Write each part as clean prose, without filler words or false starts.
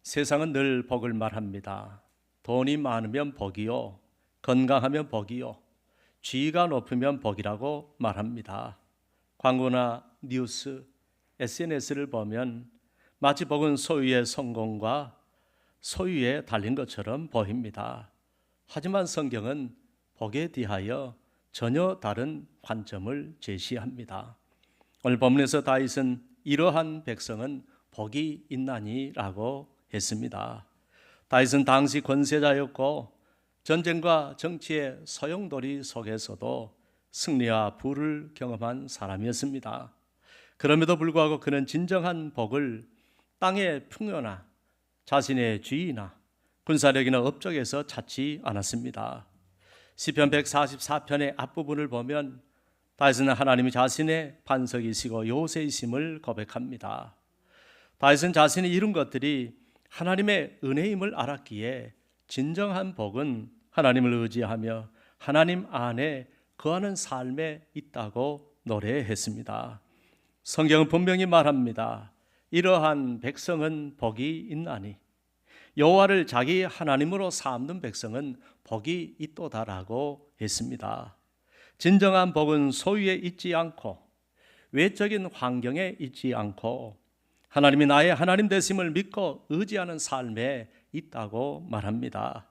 세상은 늘 복을 말합니다. 돈이 많으면 복이요, 건강하면 복이요, 지위가 높으면 복이라고 말합니다. 광고나 뉴스, SNS를 보면 마치 복은 소유의 성공과 소유에 달린 것처럼 보입니다. 하지만 성경은 복에 대하여 전혀 다른 관점을 제시합니다. 오늘 본문에서 다윗은 이러한 백성은 복이 있나니라고 했습니다. 다윗은 당시 권세자였고 전쟁과 정치의 소용돌이 속에서도 승리와 부를 경험한 사람이었습니다. 그럼에도 불구하고 그는 진정한 복을 땅의 풍요나 자신의 지위나 군사력이나 업적에서 찾지 않았습니다. 시편 144편의 앞부분을 보면 다윗은 하나님이 자신의 반석이시고 요새이심을 고백합니다. 다윗은 자신이 이룬 것들이 하나님의 은혜임을 알았기에 진정한 복은 하나님을 의지하며 하나님 안에 거하는 삶에 있다고 노래했습니다. 성경은 분명히 말합니다. 이러한 백성은 복이 있나니 여호와를 자기 하나님으로 삼는 백성은 복이 있도다라고 했습니다. 진정한 복은 소유에 있지 않고 외적인 환경에 있지 않고 하나님이 나의 하나님 되심을 믿고 의지하는 삶에 있다고 말합니다.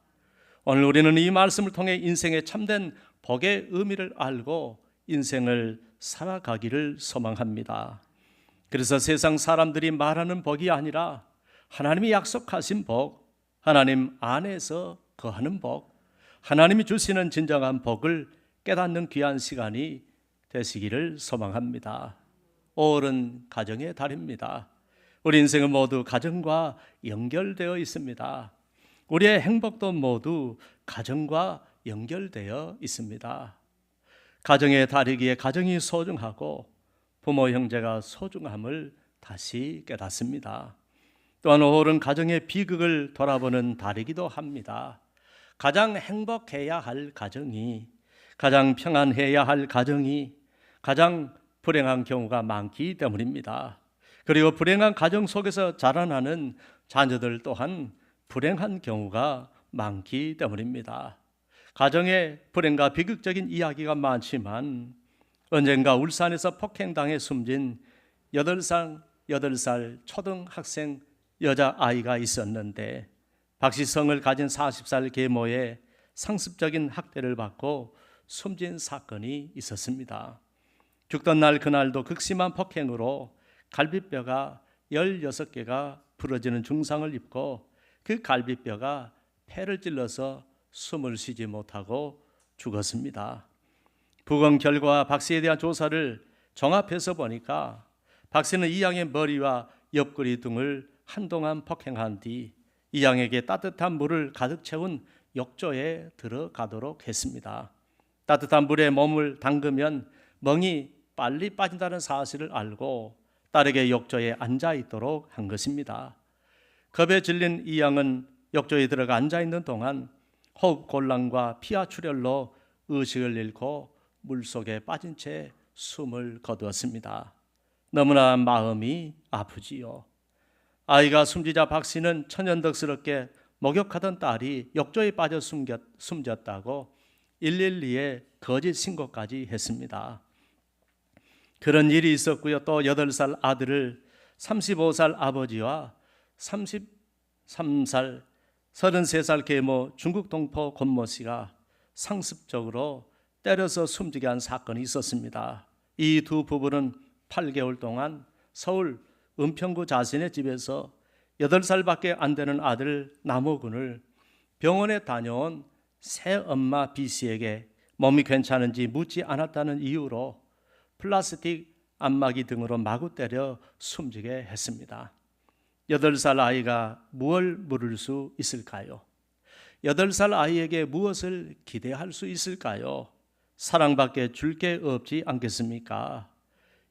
오늘 우리는 이 말씀을 통해 인생의 참된 복의 의미를 알고 인생을 살아가기를 소망합니다. 그래서 세상 사람들이 말하는 복이 아니라 하나님이 약속하신 복, 하나님 안에서 거하는 복, 하나님이 주시는 진정한 복을 깨닫는 귀한 시간이 되시기를 소망합니다. 5월은 가정의 달입니다. 우리 인생은 모두 가정과 연결되어 있습니다. 우리의 행복도 모두 가정과 연결되어 있습니다. 가정의 달이기에 가정이 소중하고 부모 형제가 소중함을 다시 깨닫습니다. 또한 5월은 가정의 비극을 돌아보는 달이기도 합니다. 가장 행복해야 할 가정이, 가장 평안해야 할 가정이 가장 불행한 경우가 많기 때문입니다. 그리고 불행한 가정 속에서 자라나는 자녀들 또한 불행한 경우가 많기 때문입니다. 가정의 불행과 비극적인 이야기가 많지만 언젠가 울산에서 폭행당해 숨진 8살 초등학생 여자아이가 있었는데 박시성을 가진 40살 계모의 상습적인 학대를 받고 숨진 사건이 있었습니다. 죽던 날 그날도 극심한 폭행으로 갈비뼈가 16개가 부러지는 중상을 입고 그 갈비뼈가 폐를 찔러서 숨을 쉬지 못하고 죽었습니다. 부검 결과 박 씨에 대한 조사를 종합해서 보니까 박 씨는 이 양의 머리와 옆구리 등을 한동안 폭행한 뒤 이 양에게 따뜻한 물을 가득 채운 욕조에 들어가도록 했습니다. 따뜻한 물에 몸을 담그면 멍이 빨리 빠진다는 사실을 알고 딸에게 욕조에 앉아 있도록 한 것입니다. 겁에 질린 이 양은 욕조에 들어가 앉아 있는 동안 호흡 곤란과 피하 출혈로 의식을 잃고 물속에 빠진 채 숨을 거두었습니다. 너무나 마음이 아프지요. 아이가 숨지자 박 씨는 천연덕스럽게 목욕하던 딸이 욕조에 빠져 숨졌다고 112에 거짓 신고까지 했습니다. 그런 일이 있었고요. 또 8살 아들을 35살 아버지와 33살, 33살 계모 중국 동포 권모 씨가 상습적으로 때려서 숨지게 한 사건이 있었습니다. 이 두 부부는 8개월 동안 서울 은평구 자신의 집에서 8살밖에 안 되는 아들 남호군을 병원에 다녀온 새엄마 B 씨에게 몸이 괜찮은지 묻지 않았다는 이유로 플라스틱 안마기 등으로 마구 때려 숨지게 했습니다. 8살 아이가 무엇을 물을 수 있을까요? 8살 아이에게 무엇을 기대할 수 있을까요? 사랑밖에 줄 게 없지 않겠습니까?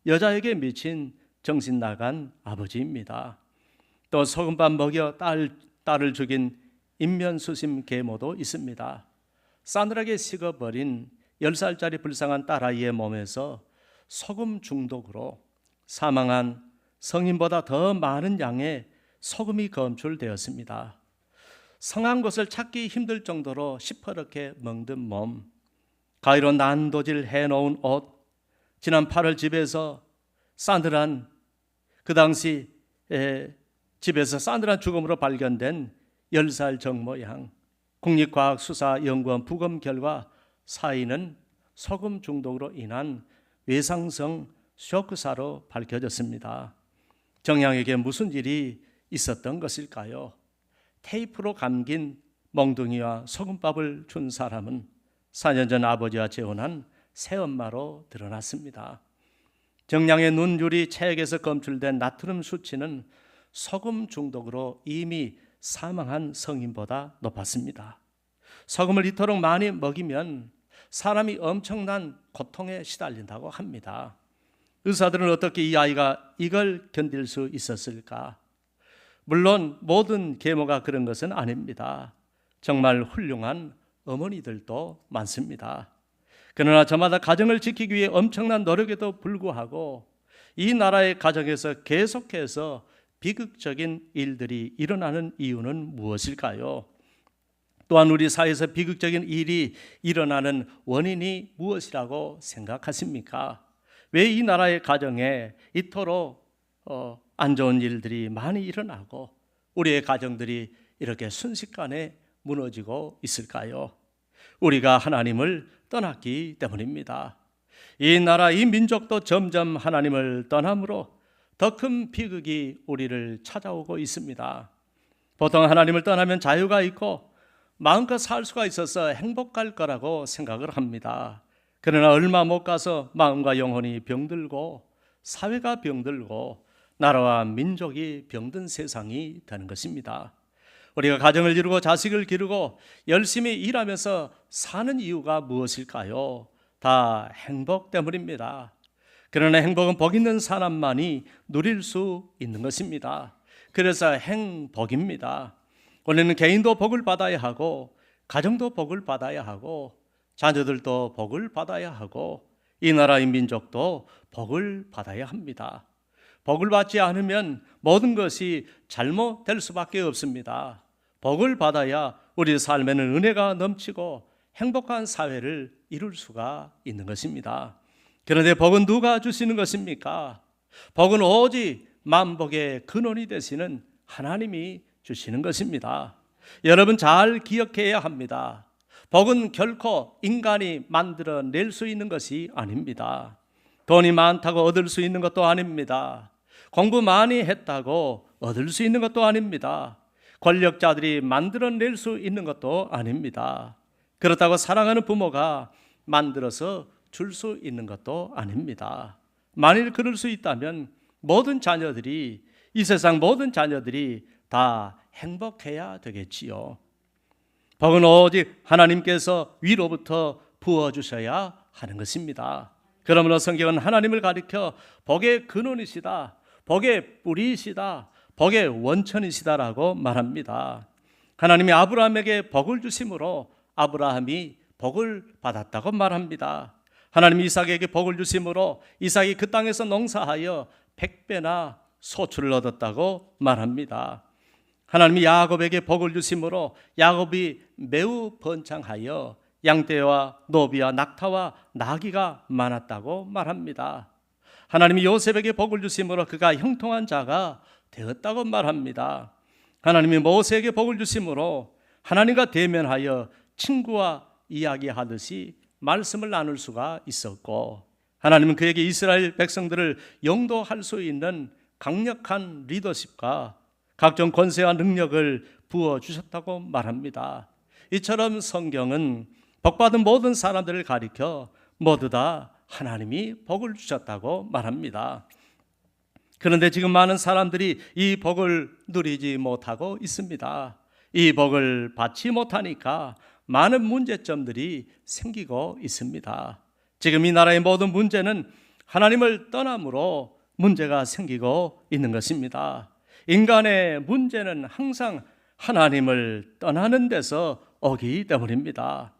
여자에게 미친 정신 나간 아버지입니다. 또 소금밥 먹여 딸을 죽인 인면수심 계모도 있습니다. 싸늘하게 식어버린 10살짜리 불쌍한 딸아이의 몸에서 소금 중독으로 사망한 성인보다 더 많은 양의 소금이 검출되었습니다. 성한 것을 찾기 힘들 정도로 시퍼렇게 멍든 몸, 가위로 난도질 해놓은 옷, 지난 8월 집에서 싸늘한 그 당시 집에서 싸늘한 죽음으로 발견된 10살 정모양, 국립과학수사연구원 부검 결과 사인은 소금 중독으로 인한 외상성 쇼크사로 밝혀졌습니다. 정양에게 무슨 일이 있었던 것일까요? 테이프로 감긴 멍둥이와 소금밥을 준 사람은 4년 전 아버지와 재혼한 새엄마로 드러났습니다. 정양의 눈유리 체액에서 검출된 나트륨 수치는 소금 중독으로 이미 사망한 성인보다 높았습니다. 소금을 이토록 많이 먹이면 사람이 엄청난 고통에 시달린다고 합니다. 의사들은 어떻게 이 아이가 이걸 견딜 수 있었을까? 물론 모든 계모가 그런 것은 아닙니다. 정말 훌륭한 어머니들도 많습니다. 그러나 저마다 가정을 지키기 위해 엄청난 노력에도 불구하고 이 나라의 가정에서 계속해서 비극적인 일들이 일어나는 이유는 무엇일까요? 또한 우리 사회에서 비극적인 일이 일어나는 원인이 무엇이라고 생각하십니까? 왜 이 나라의 가정에 이토록 안 좋은 일들이 많이 일어나고 우리의 가정들이 이렇게 순식간에 무너지고 있을까요? 우리가 하나님을 떠났기 때문입니다. 이 나라, 이 민족도 점점 하나님을 떠남으로 더 큰 비극이 우리를 찾아오고 있습니다. 보통 하나님을 떠나면 자유가 있고 마음껏 살 수가 있어서 행복할 거라고 생각을 합니다. 그러나 얼마 못 가서 마음과 영혼이 병들고 사회가 병들고 나라와 민족이 병든 세상이 되는 것입니다. 우리가 가정을 이루고 자식을 기르고 열심히 일하면서 사는 이유가 무엇일까요? 다 행복 때문입니다. 그러나 행복은 복 있는 사람만이 누릴 수 있는 것입니다. 그래서 행복입니다. 원래는 개인도 복을 받아야 하고 가정도 복을 받아야 하고 자녀들도 복을 받아야 하고 이 나라의 민족도 복을 받아야 합니다. 복을 받지 않으면 모든 것이 잘못될 수밖에 없습니다. 복을 받아야 우리 삶에는 은혜가 넘치고 행복한 사회를 이룰 수가 있는 것입니다. 그런데 복은 누가 주시는 것입니까? 복은 오직 만복의 근원이 되시는 하나님이 주시는 것입니다. 여러분 잘 기억해야 합니다. 복은 결코 인간이 만들어낼 수 있는 것이 아닙니다. 돈이 많다고 얻을 수 있는 것도 아닙니다. 공부 많이 했다고 얻을 수 있는 것도 아닙니다. 권력자들이 만들어낼 수 있는 것도 아닙니다. 그렇다고 사랑하는 부모가 만들어서 줄 수 있는 것도 아닙니다. 만일 그럴 수 있다면 모든 자녀들이, 이 세상 모든 자녀들이 다 행복해야 되겠지요. 복은 오직 하나님께서 위로부터 부어주셔야 하는 것입니다. 그러므로 성경은 하나님을 가리켜 복의 근원이시다, 복의 뿌리이시다, 복의 원천이시다라고 말합니다. 하나님이 아브라함에게 복을 주심으로 아브라함이 복을 받았다고 말합니다. 하나님이 이삭에게 복을 주심으로 이삭이 그 땅에서 농사하여 100배나 소출을 얻었다고 말합니다. 하나님이 야곱에게 복을 주심으로 야곱이 매우 번창하여 양떼와 노비와 낙타와 나귀가 많았다고 말합니다. 하나님이 요셉에게 복을 주심으로 그가 형통한 자가 되었다고 말합니다. 하나님이 모세에게 복을 주심으로 하나님과 대면하여 친구와 이야기하듯이 말씀을 나눌 수가 있었고, 하나님은 그에게 이스라엘 백성들을 영도할 수 있는 강력한 리더십과 각종 권세와 능력을 부어주셨다고 말합니다. 이처럼 성경은 복받은 모든 사람들을 가리켜 모두 다 하나님이 복을 주셨다고 말합니다. 그런데 지금 많은 사람들이 이 복을 누리지 못하고 있습니다. 이 복을 받지 못하니까 많은 문제점들이 생기고 있습니다. 지금 이 나라의 모든 문제는 하나님을 떠남으로 문제가 생기고 있는 것입니다. 인간의 문제는 항상 하나님을 떠나는 데서 오기 때문입니다.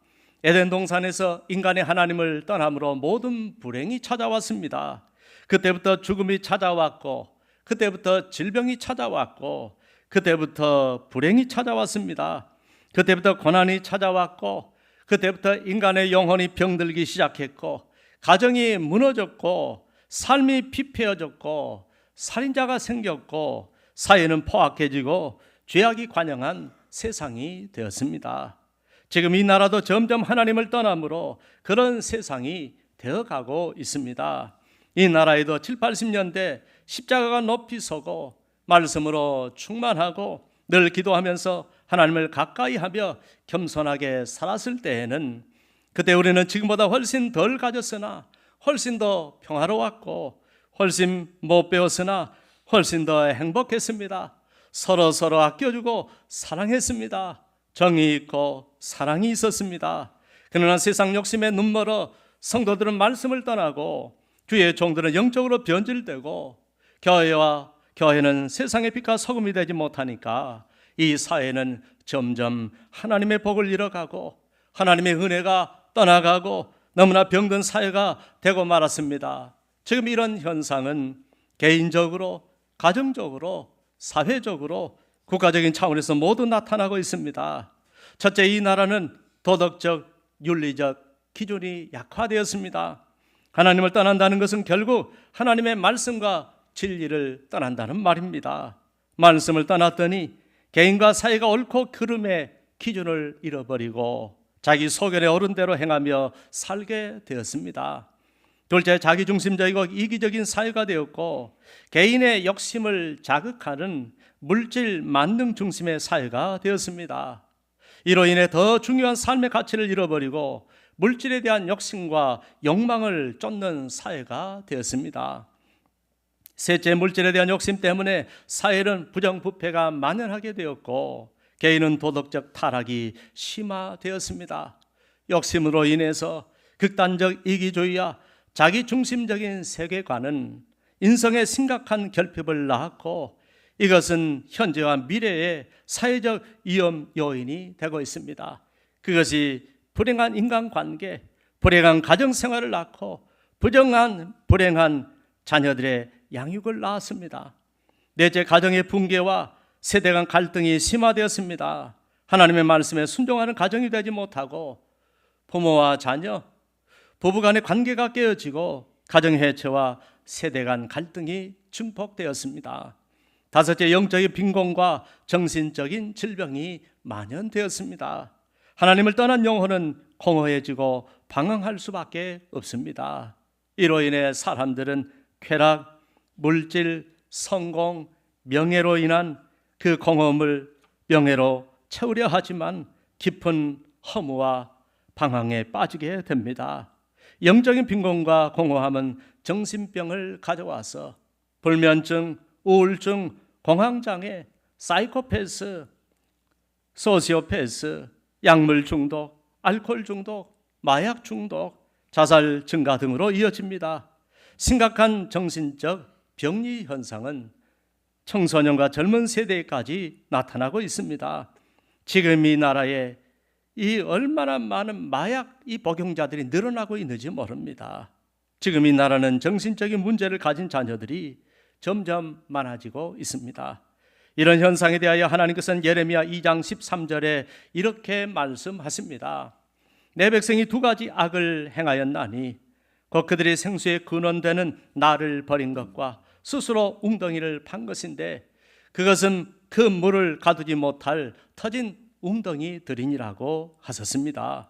에덴 동산에서 인간이 하나님을 떠남으로 모든 불행이 찾아왔습니다. 그때부터 죽음이 찾아왔고, 그때부터 질병이 찾아왔고, 그때부터 불행이 찾아왔습니다. 그때부터 고난이 찾아왔고, 그때부터 인간의 영혼이 병들기 시작했고, 가정이 무너졌고, 삶이 피폐해졌고, 살인자가 생겼고, 사회는 포악해지고 죄악이 관영한 세상이 되었습니다. 지금 이 나라도 점점 하나님을 떠남으로 그런 세상이 되어가고 있습니다. 이 나라에도 7, 80년대 십자가가 높이 서고 말씀으로 충만하고 늘 기도하면서 하나님을 가까이 하며 겸손하게 살았을 때에는, 그때 우리는 지금보다 훨씬 덜 가졌으나 훨씬 더 평화로웠고, 훨씬 못 배웠으나 훨씬 더 행복했습니다. 서로 아껴주고 사랑했습니다. 정이 있고 사랑이 있었습니다. 그러나 세상 욕심에 눈멀어 성도들은 말씀을 떠나고 주의 종들은 영적으로 변질되고, 교회는 세상의 빛과 소금이 되지 못하니까 이 사회는 점점 하나님의 복을 잃어가고 하나님의 은혜가 떠나가고 너무나 병든 사회가 되고 말았습니다. 지금 이런 현상은 개인적으로, 가정적으로, 사회적으로, 국가적인 차원에서 모두 나타나고 있습니다. 첫째, 이 나라는 도덕적, 윤리적 기준이 약화되었습니다. 하나님을 떠난다는 것은 결국 하나님의 말씀과 진리를 떠난다는 말입니다. 말씀을 떠났더니 개인과 사회가 옳고 그름의 기준을 잃어버리고 자기 소견에 오른 대로 행하며 살게 되었습니다. 둘째, 자기중심적이고 이기적인 사회가 되었고 개인의 욕심을 자극하는 물질 만능 중심의 사회가 되었습니다. 이로 인해 더 중요한 삶의 가치를 잃어버리고 물질에 대한 욕심과 욕망을 쫓는 사회가 되었습니다. 셋째, 물질에 대한 욕심 때문에 사회는 부정부패가 만연하게 되었고 개인은 도덕적 타락이 심화되었습니다. 욕심으로 인해서 극단적 이기주의와 자기중심적인 세계관은 인성에 심각한 결핍을 낳았고, 이것은 현재와 미래의 사회적 위험 요인이 되고 있습니다. 그것이 불행한 인간관계, 불행한 가정생활을 낳고 불행한 자녀들의 양육을 낳았습니다. 넷째, 가정의 붕괴와 세대 간 갈등이 심화되었습니다. 하나님의 말씀에 순종하는 가정이 되지 못하고 부모와 자녀, 부부 간의 관계가 깨어지고 가정해체와 세대 간 갈등이 증폭되었습니다. 다섯째, 영적인 빈곤과 정신적인 질병이 만연되었습니다. 하나님을 떠난 영혼은 공허해지고 방황할 수밖에 없습니다. 이로 인해 사람들은 쾌락, 물질, 성공, 명예로 인한 그 공허함을 명예로 채우려 하지만 깊은 허무와 방황에 빠지게 됩니다. 영적인 빈곤과 공허함은 정신병을 가져와서 불면증, 우울증, 공황장애, 사이코패스, 소시오패스, 약물 중독, 알코올 중독, 마약 중독, 자살 증가 등으로 이어집니다. 심각한 정신적 병리 현상은 청소년과 젊은 세대까지 나타나고 있습니다. 지금 이 나라에 이 얼마나 많은 마약 복용자들이 늘어나고 있는지 모릅니다. 지금 이 나라는 정신적인 문제를 가진 자녀들이 점점 많아지고 있습니다. 이런 현상에 대하여 하나님께서는 예레미야 2장 13절에 이렇게 말씀하십니다. 내 백성이 두 가지 악을 행하였나니 곧 그들의 생수의 근원되는 나를 버린 것과 스스로 웅덩이를 판 것인데 그것은 그 물을 가두지 못할 터진 웅덩이들이니라고 하셨습니다.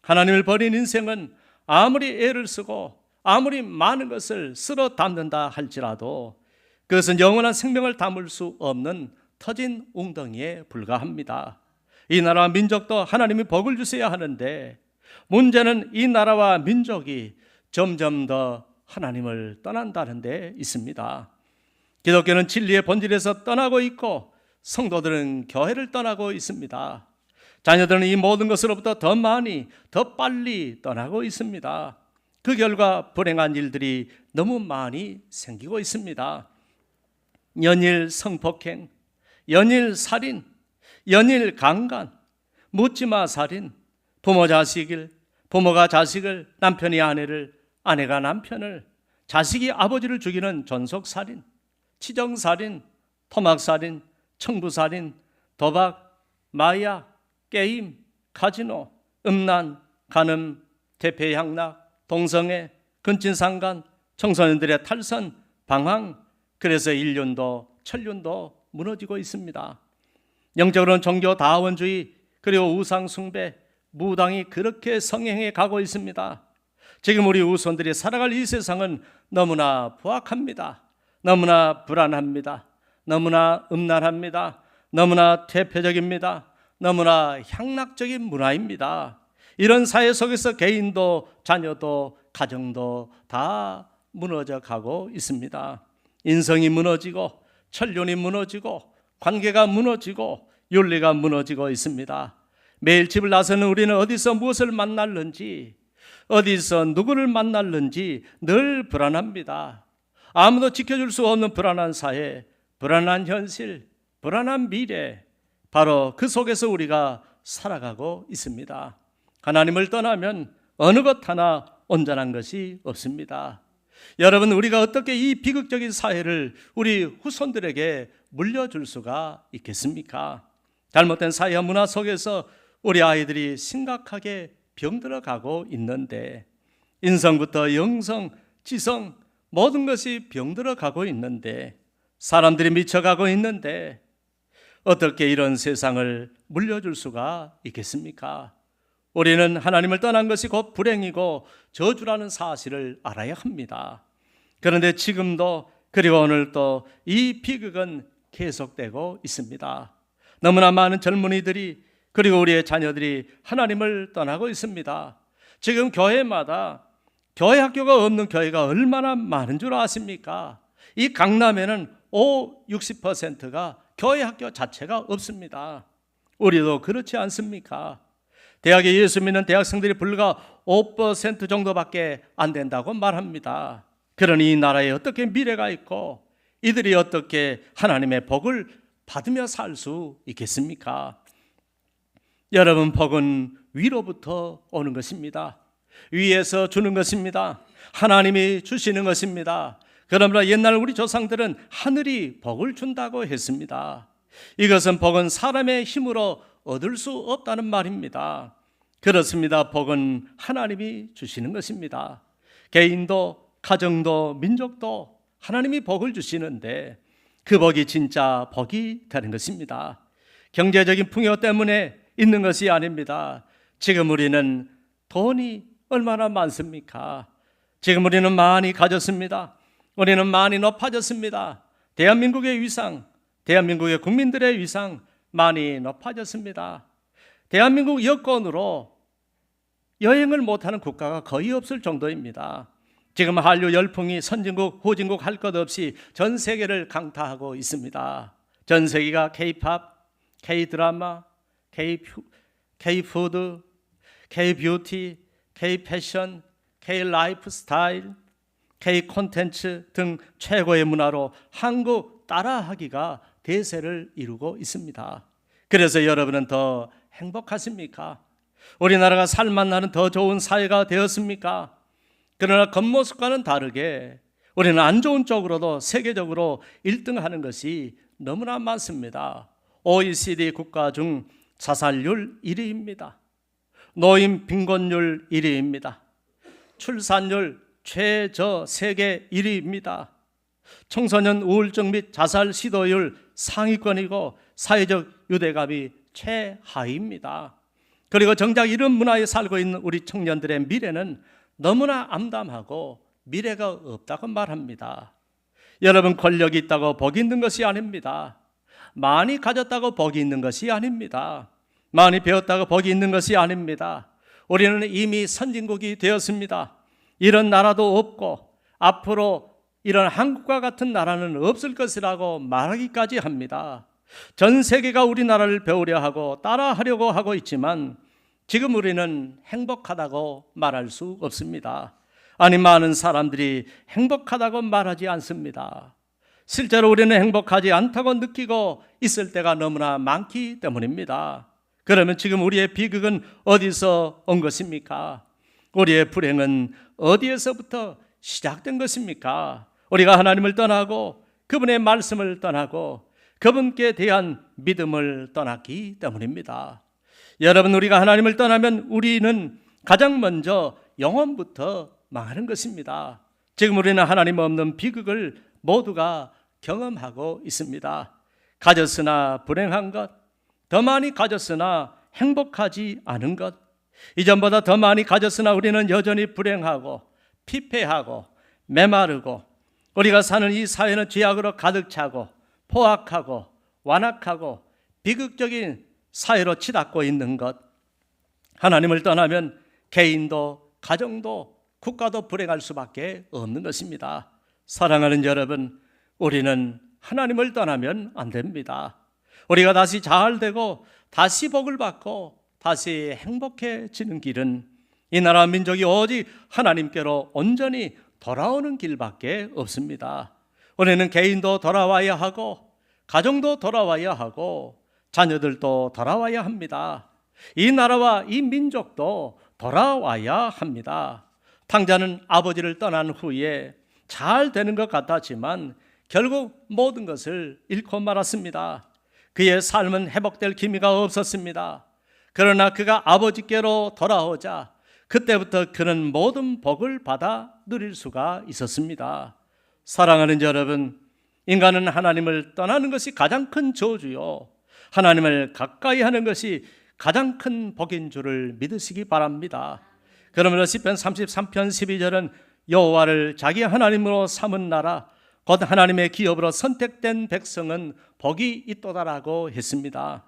하나님을 버린 인생은 아무리 애를 쓰고 아무리 많은 것을 쓸어 담는다 할지라도 그것은 영원한 생명을 담을 수 없는 터진 웅덩이에 불과합니다. 이 나라와 민족도 하나님이 복을 주셔야 하는데 문제는 이 나라와 민족이 점점 더 하나님을 떠난다는 데 있습니다. 기독교는 진리의 본질에서 떠나고 있고 성도들은 교회를 떠나고 있습니다. 자녀들은 이 모든 것으로부터 더 많이, 더 빨리 떠나고 있습니다. 그 결과 불행한 일들이 너무 많이 생기고 있습니다. 연일 성폭행, 연일 살인, 연일 강간, 묻지마 살인, 부모가 자식을, 남편이 아내를, 아내가 남편을, 자식이 아버지를 죽이는 전속살인, 치정살인, 토막살인, 청부살인, 도박, 마약, 게임, 카지노, 음란, 간음, 대패향락, 동성애, 근친상간, 청소년들의 탈선, 방황, 그래서 인륜도 천륜도 무너지고 있습니다. 영적으로는 종교 다원주의 그리고 우상 숭배, 무당이 그렇게 성행해 가고 있습니다. 지금 우리 후손들이 살아갈 이 세상은 너무나 부악합니다. 너무나 불안합니다. 너무나 음란합니다. 너무나 퇴폐적입니다. 너무나 향락적인 문화입니다. 이런 사회 속에서 개인도 자녀도 가정도 다 무너져 가고 있습니다. 인성이 무너지고 천륜이 무너지고 관계가 무너지고 윤리가 무너지고 있습니다. 매일 집을 나서는 우리는 어디서 무엇을 만날는지, 어디서 누구를 만날는지 늘 불안합니다. 아무도 지켜줄 수 없는 불안한 사회, 불안한 현실, 불안한 미래, 바로 그 속에서 우리가 살아가고 있습니다. 하나님을 떠나면 어느 것 하나 온전한 것이 없습니다. 여러분, 우리가 어떻게 이 비극적인 사회를 우리 후손들에게 물려줄 수가 있겠습니까? 잘못된 사회와 문화 속에서 우리 아이들이 심각하게 병들어가고 있는데, 인성부터 영성, 지성 모든 것이 병들어가고 있는데, 사람들이 미쳐가고 있는데 어떻게 이런 세상을 물려줄 수가 있겠습니까? 우리는 하나님을 떠난 것이 곧 불행이고 저주라는 사실을 알아야 합니다. 그런데 지금도 그리고 오늘도 이 비극은 계속되고 있습니다. 너무나 많은 젊은이들이 그리고 우리의 자녀들이 하나님을 떠나고 있습니다. 지금 교회마다 교회 학교가 없는 교회가 얼마나 많은 줄 아십니까? 이 강남에는 60%가 교회 학교 자체가 없습니다. 우리도 그렇지 않습니까? 대학에 예수 믿는 대학생들이 불과 5% 정도밖에 안 된다고 말합니다. 그러니 이 나라에 어떻게 미래가 있고 이들이 어떻게 하나님의 복을 받으며 살 수 있겠습니까? 여러분, 복은 위로부터 오는 것입니다. 위에서 주는 것입니다. 하나님이 주시는 것입니다. 그러므로 옛날 우리 조상들은 하늘이 복을 준다고 했습니다. 이것은 복은 사람의 힘으로 얻을 수 없다는 말입니다. 그렇습니다. 복은 하나님이 주시는 것입니다. 개인도 가정도 민족도 하나님이 복을 주시는데 그 복이 진짜 복이 되는 것입니다. 경제적인 풍요 때문에 있는 것이 아닙니다. 지금 우리는 돈이 얼마나 많습니까? 지금 우리는 많이 가졌습니다. 우리는 많이 높아졌습니다. 대한민국의 위상, 대한민국의 국민들의 위상 많이 높아졌습니다. 대한민국 여권으로 여행을 못하는 국가가 거의 없을 정도입니다. 지금 한류 열풍이 선진국, 후진국 할 것 없이 전 세계를 강타하고 있습니다. 전 세계가 K-팝, K-드라마, K-푸드, K-뷰티, K-패션, K-라이프스타일, K-콘텐츠 등 최고의 문화로 한국 따라하기가 대세를 이루고 있습니다. 그래서 여러분은 더 행복하십니까? 우리나라가 살만 나는 더 좋은 사회가 되었습니까? 그러나 겉모습과는 다르게 우리는 안 좋은 쪽으로도 세계적으로 1등하는 것이 너무나 많습니다. OECD 국가 중 자살률 1위입니다. 노인 빈곤율 1위입니다. 출산율 최저 세계 1위입니다. 청소년 우울증 및 자살 시도율 상위권이고 사회적 유대감이 최하위입니다. 그리고 정작 이런 문화에 살고 있는 우리 청년들의 미래는 너무나 암담하고 미래가 없다고 말합니다. 여러분, 권력이 있다고 복이 있는 것이 아닙니다. 많이 가졌다고 복이 있는 것이 아닙니다. 많이 배웠다고 복이 있는 것이 아닙니다. 우리는 이미 선진국이 되었습니다. 이런 나라도 없고 앞으로 이런 한국과 같은 나라는 없을 것이라고 말하기까지 합니다. 전 세계가 우리나라를 배우려 하고 따라하려고 하고 있지만 지금 우리는 행복하다고 말할 수 없습니다. 아니, 많은 사람들이 행복하다고 말하지 않습니다. 실제로 우리는 행복하지 않다고 느끼고 있을 때가 너무나 많기 때문입니다. 그러면 지금 우리의 비극은 어디서 온 것입니까? 우리의 불행은 어디에서부터 시작된 것입니까? 우리가 하나님을 떠나고 그분의 말씀을 떠나고 그분께 대한 믿음을 떠났기 때문입니다. 여러분, 우리가 하나님을 떠나면 우리는 가장 먼저 영혼부터 망하는 것입니다. 지금 우리는 하나님 없는 비극을 모두가 경험하고 있습니다. 가졌으나 불행한 것, 더 많이 가졌으나 행복하지 않은 것, 이전보다 더 많이 가졌으나 우리는 여전히 불행하고 피폐하고 메마르고, 우리가 사는 이 사회는 죄악으로 가득 차고 포악하고 완악하고 비극적인 사회로 치닫고 있는 것, 하나님을 떠나면 개인도 가정도 국가도 불행할 수밖에 없는 것입니다. 사랑하는 여러분, 우리는 하나님을 떠나면 안 됩니다. 우리가 다시 잘되고 다시 복을 받고 다시 행복해지는 길은 이 나라 민족이 오직 하나님께로 온전히 돌아오는 길밖에 없습니다. 우리는 개인도 돌아와야 하고 가정도 돌아와야 하고 자녀들도 돌아와야 합니다. 이 나라와 이 민족도 돌아와야 합니다. 탕자는 아버지를 떠난 후에 잘 되는 것 같았지만 결국 모든 것을 잃고 말았습니다. 그의 삶은 회복될 기미가 없었습니다. 그러나 그가 아버지께로 돌아오자 그때부터 그는 모든 복을 받아 누릴 수가 있었습니다. 사랑하는 여러분, 인간은 하나님을 떠나는 것이 가장 큰 저주요, 하나님을 가까이 하는 것이 가장 큰 복인 줄을 믿으시기 바랍니다. 그러므로 시편 33편 12절은 여호와를 자기 하나님으로 삼은 나라, 곧 하나님의 기업으로 선택된 백성은 복이 있도다라고 했습니다.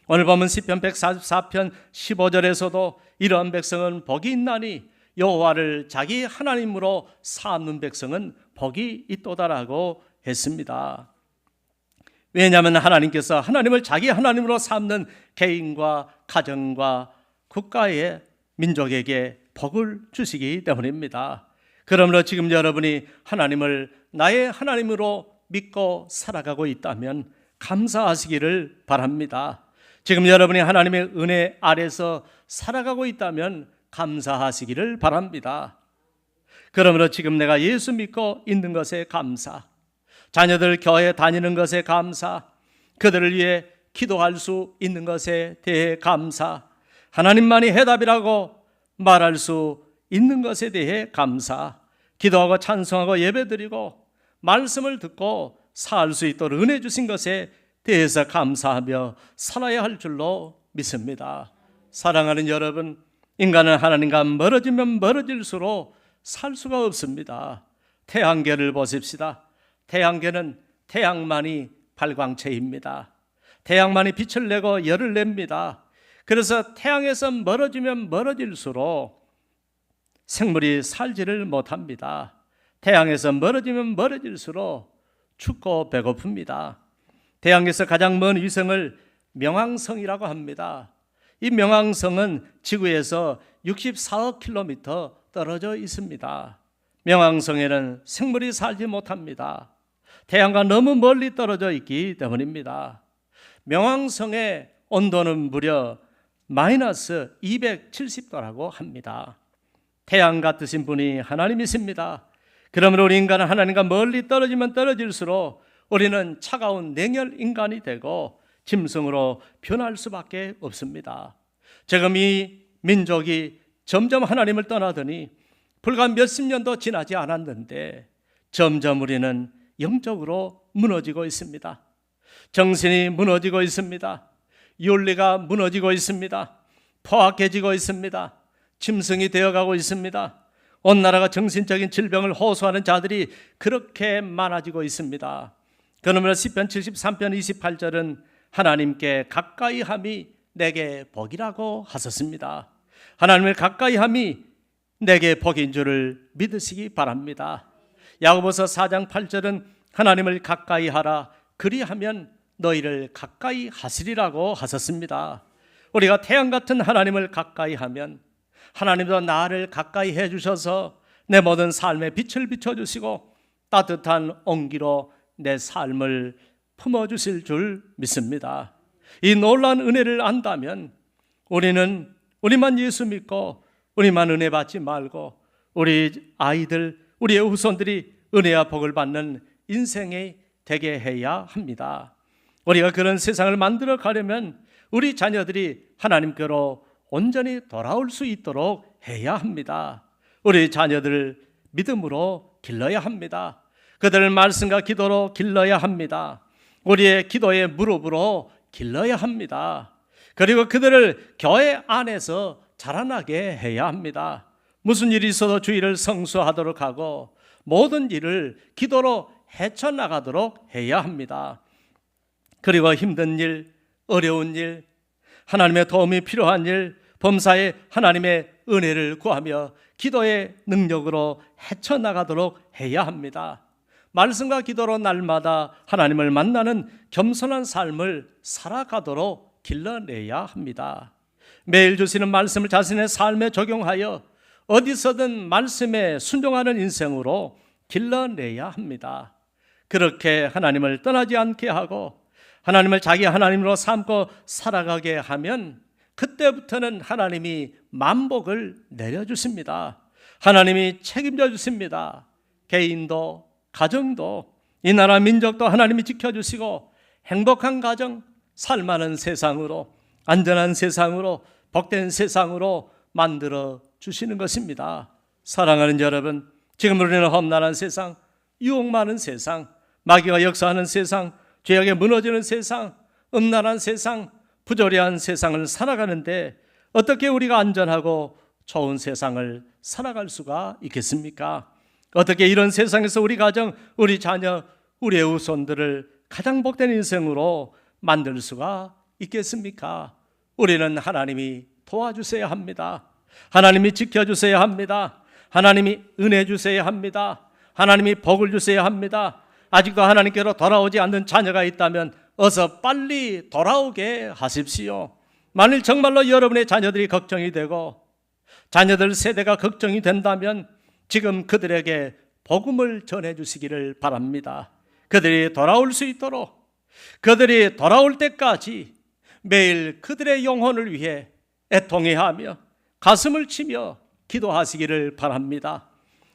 오늘 보면 시편 144편 15절에서도 이러한 백성은 복이 있나니 여호와를 자기 하나님으로 삼는 백성은 복이 있도다라고 했습니다. 왜냐하면 하나님께서 하나님을 자기 하나님으로 삼는 개인과 가정과 국가의 민족에게 복을 주시기 때문입니다. 그러므로 지금 여러분이 하나님을 나의 하나님으로 믿고 살아가고 있다면 감사하시기를 바랍니다. 지금 여러분이 하나님의 은혜 아래서 살아가고 있다면 감사하시기를 바랍니다. 그러므로 지금 내가 예수 믿고 있는 것에 감사, 자녀들 교회 다니는 것에 감사, 그들을 위해 기도할 수 있는 것에 대해 감사, 하나님만이 해답이라고 말할 수 있는 것에 대해 감사, 기도하고 찬송하고 예배드리고 말씀을 듣고 살 수 있도록 은혜 주신 것에 대해서 감사하며 살아야 할 줄로 믿습니다. 사랑하는 여러분, 인간은 하나님과 멀어지면 멀어질수록 살 수가 없습니다. 태양계를 보십시다. 태양계는 태양만이 발광체입니다. 태양만이 빛을 내고 열을 냅니다. 그래서 태양에서 멀어지면 멀어질수록 생물이 살지를 못합니다. 태양에서 멀어지면 멀어질수록 춥고 배고픕니다. 태양에서 가장 먼 위성을 명왕성이라고 합니다. 이 명왕성은 지구에서 64억 킬로미터 떨어져 있습니다. 명왕성에는 생물이 살지 못합니다. 태양과 너무 멀리 떨어져 있기 때문입니다. 명왕성의 온도는 무려 마이너스 270도라고 합니다. 태양 같으신 분이 하나님이십니다. 그러므로 우리 인간은 하나님과 멀리 떨어지면 떨어질수록 우리는 차가운 냉혈 인간이 되고 짐승으로 변할 수밖에 없습니다. 지금 이 민족이 점점 하나님을 떠나더니 불과 몇십 년도 지나지 않았는데 점점 우리는 영적으로 무너지고 있습니다. 정신이 무너지고 있습니다. 윤리가 무너지고 있습니다. 포악해지고 있습니다. 짐승이 되어가고 있습니다. 온 나라가 정신적인 질병을 호소하는 자들이 그렇게 많아지고 있습니다. 그러므로 시편 73편 28절은 하나님께 가까이함이 내게 복이라고 하셨습니다. 하나님을 가까이함이 내게 복인 줄을 믿으시기 바랍니다. 야고보서 4장 8절은 하나님을 가까이 하라, 그리하면 너희를 가까이 하시리라고 하셨습니다. 우리가 태양 같은 하나님을 가까이 하면 하나님도 나를 가까이 해주셔서 내 모든 삶에 빛을 비춰주시고 따뜻한 온기로 내 삶을 품어주실 줄 믿습니다. 이 놀라운 은혜를 안다면 우리는 우리만 예수 믿고 우리만 은혜 받지 말고 우리 아이들, 우리의 후손들이 은혜와 복을 받는 인생이 되게 해야 합니다. 우리가 그런 세상을 만들어 가려면 우리 자녀들이 하나님께로 온전히 돌아올 수 있도록 해야 합니다. 우리 자녀들을 믿음으로 길러야 합니다. 그들을 말씀과 기도로 길러야 합니다. 우리의 기도의 무릎으로 길러야 합니다. 그리고 그들을 교회 안에서 자라나게 해야 합니다. 무슨 일이 있어도 주의를 성수하도록 하고 모든 일을 기도로 헤쳐나가도록 해야 합니다. 그리고 힘든 일, 어려운 일, 하나님의 도움이 필요한 일, 범사에 하나님의 은혜를 구하며 기도의 능력으로 헤쳐나가도록 해야 합니다. 말씀과 기도로 날마다 하나님을 만나는 겸손한 삶을 살아가도록 길러내야 합니다. 매일 주시는 말씀을 자신의 삶에 적용하여 어디서든 말씀에 순종하는 인생으로 길러내야 합니다. 그렇게 하나님을 떠나지 않게 하고 하나님을 자기 하나님으로 삼고 살아가게 하면 그때부터는 하나님이 만복을 내려주십니다. 하나님이 책임져 주십니다. 개인도 가정도 이 나라 민족도 하나님이 지켜주시고 행복한 가정, 살만한 세상으로, 안전한 세상으로, 복된 세상으로 만들어 주시는 것입니다. 사랑하는 여러분, 지금 우리는 험난한 세상, 유혹 많은 세상, 마귀가 역사하는 세상, 죄악에 무너지는 세상, 음란한 세상, 부조리한 세상을 살아가는데 어떻게 우리가 안전하고 좋은 세상을 살아갈 수가 있겠습니까? 어떻게 이런 세상에서 우리 가정, 우리 자녀, 우리의 후손들을 가장 복된 인생으로 만들 수가 있겠습니까? 우리는 하나님이 도와주셔야 합니다. 하나님이 지켜주셔야 합니다. 하나님이 은혜 주셔야 합니다. 하나님이 복을 주셔야 합니다. 아직도 하나님께로 돌아오지 않는 자녀가 있다면 어서 빨리 돌아오게 하십시오. 만일 정말로 여러분의 자녀들이 걱정이 되고 자녀들 세대가 걱정이 된다면 지금 그들에게 복음을 전해주시기를 바랍니다. 그들이 돌아올 수 있도록, 그들이 돌아올 때까지 매일 그들의 영혼을 위해 애통해하며 가슴을 치며 기도하시기를 바랍니다.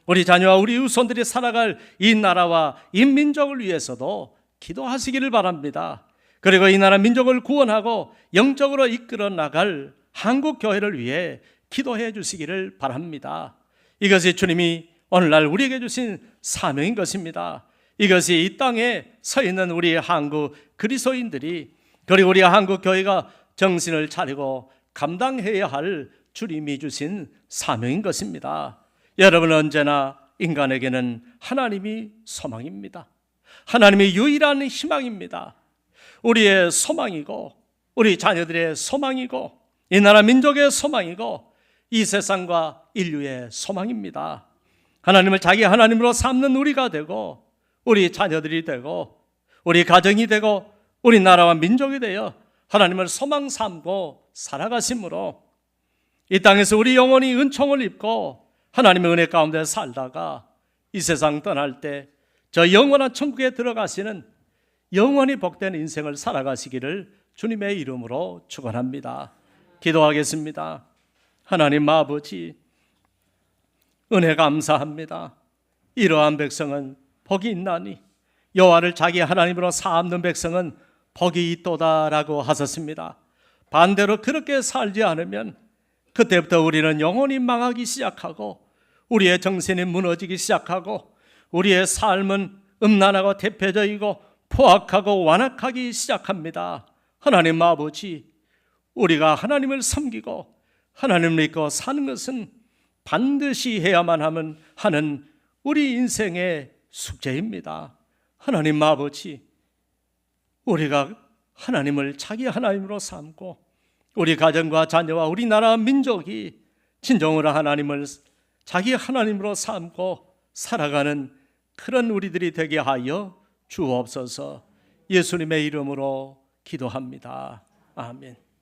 우리 자녀와 우리 후손들이 살아갈 이 나라와 이 민족을 위해서도 기도하시기를 바랍니다. 그리고 이 나라 민족을 구원하고 영적으로 이끌어 나갈 한국 교회를 위해 기도해 주시기를 바랍니다. 이것이 주님이 오늘날 우리에게 주신 사명인 것입니다. 이것이 이 땅에 서 있는 우리 한국 그리스도인들이, 그리고 우리 한국 교회가 정신을 차리고 감당해야 할 주님이 주신 사명인 것입니다. 여러분, 언제나 인간에게는 하나님이 소망입니다. 하나님이 유일한 희망입니다. 우리의 소망이고 우리 자녀들의 소망이고 이 나라 민족의 소망이고 이 세상과 인류의 소망입니다. 하나님을 자기 하나님으로 삼는 우리가 되고 우리 자녀들이 되고 우리 가정이 되고 우리 나라와 민족이 되어 하나님을 소망 삼고 살아가심으로 이 땅에서 우리 영혼이 은총을 입고 하나님의 은혜 가운데 살다가 이 세상 떠날 때 저 영원한 천국에 들어가시는 영원히 복된 인생을 살아가시기를 주님의 이름으로 축원합니다. 기도하겠습니다. 하나님 아버지, 은혜 감사합니다. 이러한 백성은 복이 있나니 여호와를 자기 하나님으로 삼는 백성은 복이 있도다라고 하셨습니다. 반대로 그렇게 살지 않으면 그때부터 우리는 영혼이 망하기 시작하고 우리의 정신이 무너지기 시작하고 우리의 삶은 음란하고 대표적이고 포악하고 완악하기 시작합니다. 하나님 아버지, 우리가 하나님을 섬기고 하나님을 믿고 사는 것은 반드시 해야만 하는 우리 인생의 숙제입니다. 하나님 아버지, 우리가 하나님을 자기 하나님으로 삼고 우리 가정과 자녀와 우리나라 민족이 진정으로 하나님을 자기 하나님으로 삼고 살아가는 그런 우리들이 되게 하여 주옵소서. 예수님의 이름으로 기도합니다. 아멘.